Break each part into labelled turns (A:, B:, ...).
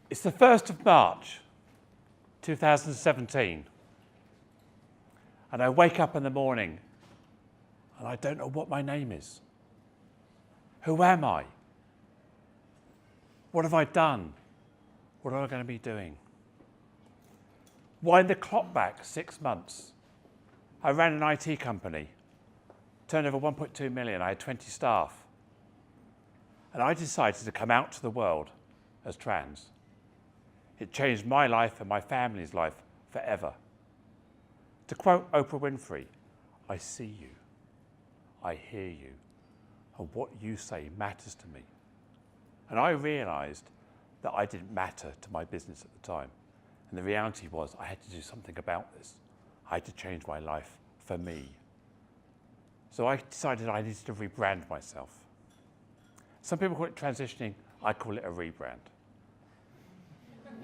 A: It's the 1st of March, 2017. And I wake up in the morning and I don't know what my name is. Who am I? What have I done? What am I going to be doing? Wind the clock back 6 months. I ran an IT company, turnover 1.2 million, I had 20 staff. And I decided to come out to the world as trans. It changed my life and my family's life forever. To quote Oprah Winfrey, I see you, I hear you, and what you say matters to me. And I realized that I didn't matter to my business at the time. And the reality was I had to do something about this. I had to change my life for me. So I decided I needed to rebrand myself. Some people call it transitioning, I call it a rebrand.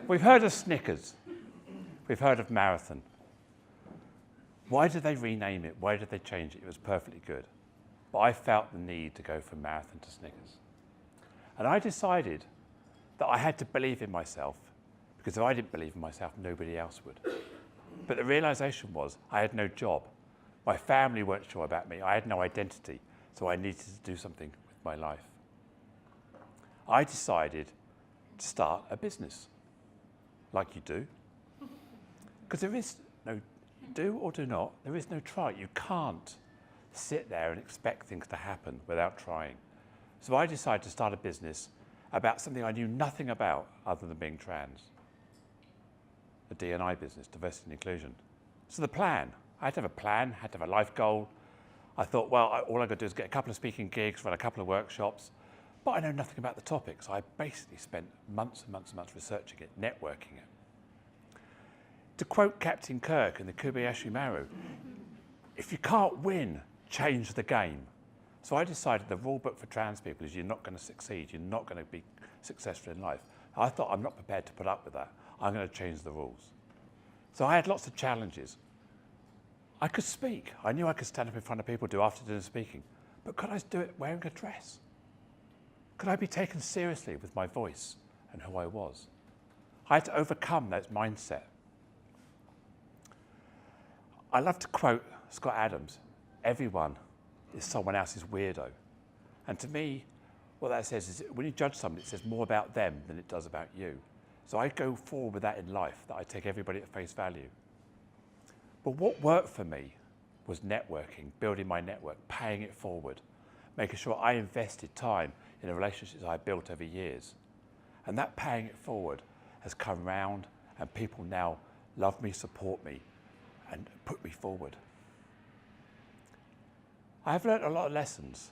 A: We've heard of Snickers. We've heard of Marathon. Why did they rename it? Why did they change it? It was perfectly good. But I felt the need to go from Marathon to Snickers. And I decided that I had to believe in myself, because if I didn't believe in myself, nobody else would. But the realization was I had no job. My family weren't sure about me. I had no identity, so I needed to do something with my life. I decided to start a business, like you do. Because there is no do or do not, there is no try. You can't sit there and expect things to happen without trying. So I decided to start a business about something I knew nothing about other than being trans. A D&I business, diversity and inclusion. So the plan, I had to have a plan, had to have a life goal. I thought, well, all I've got to do is get a couple of speaking gigs, run a couple of workshops, but I know nothing about the topic. So I basically spent months and months and months researching it, networking it. To quote Captain Kirk in the Kobyashi Maru, if you can't win, change the game. So I decided the rule book for trans people is you're not going to succeed, you're not going to be successful in life. I thought I'm not prepared to put up with that. I'm going to change the rules. So I had lots of challenges. I could speak. I knew I could stand up in front of people, do after dinner speaking, but could I do it wearing a dress? Could I be taken seriously with my voice and who I was? I had to overcome that mindset. I love to quote Scott Adams, everyone is someone else's weirdo. And to me, what that says is when you judge somebody, it says more about them than it does about you. So I go forward with that in life, that I take everybody at face value. But what worked for me was networking, building my network, paying it forward, making sure I invested time in the relationships I built over years. And that paying it forward has come round, and people now love me, support me, and put me forward. I have learned a lot of lessons.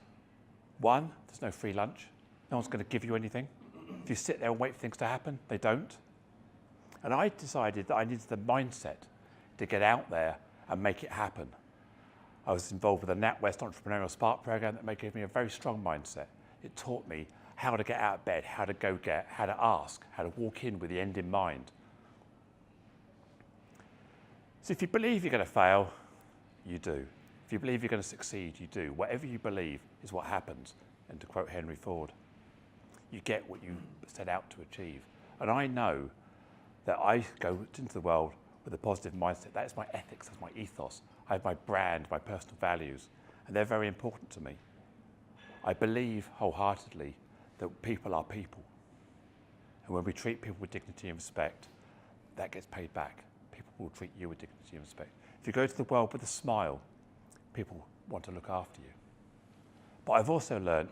A: One, there's no free lunch. No one's going to give you anything. If you sit there and wait for things to happen, they don't. And I decided that I needed the mindset to get out there and make it happen. I was involved with the NatWest Entrepreneurial Spark program that gave me a very strong mindset. It taught me how to get out of bed, how to go get, how to ask, how to walk in with the end in mind. So if you believe you're going to fail, you do. If you believe you're going to succeed, you do. Whatever you believe is what happens. And to quote Henry Ford, you get what you set out to achieve. And I know that I go into the world with a positive mindset. That is my ethics, that's my ethos. I have my brand, my personal values, and they're very important to me. I believe wholeheartedly that people are people. And when we treat people with dignity and respect, that gets paid back. People will treat you with dignity and respect. If you go to the world with a smile, people want to look after you. But I've also learned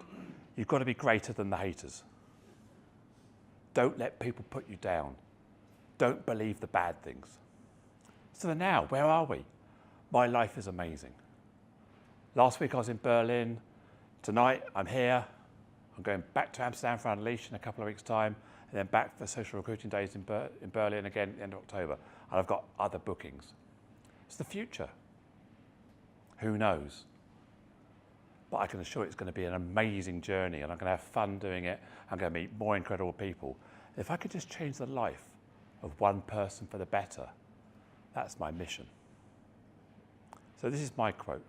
A: you've got to be greater than the haters. Don't let people put you down. Don't believe the bad things. So now, where are we? My life is amazing. Last week I was in Berlin. Tonight I'm here. I'm going back to Amsterdam for Unleash in a couple of weeks' time, and then back for social recruiting days in Berlin again at the end of October. And I've got other bookings. It's the future. Who knows? But I can assure you it's going to be an amazing journey, and I'm going to have fun doing it. I'm going to meet more incredible people. If I could just change the life of one person for the better, that's my mission. So this is my quote.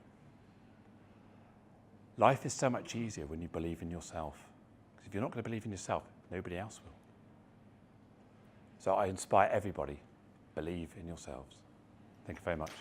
A: Life is so much easier when you believe in yourself. Because if you're not going to believe in yourself, nobody else will. So I inspire everybody, believe in yourselves. Thank you very much.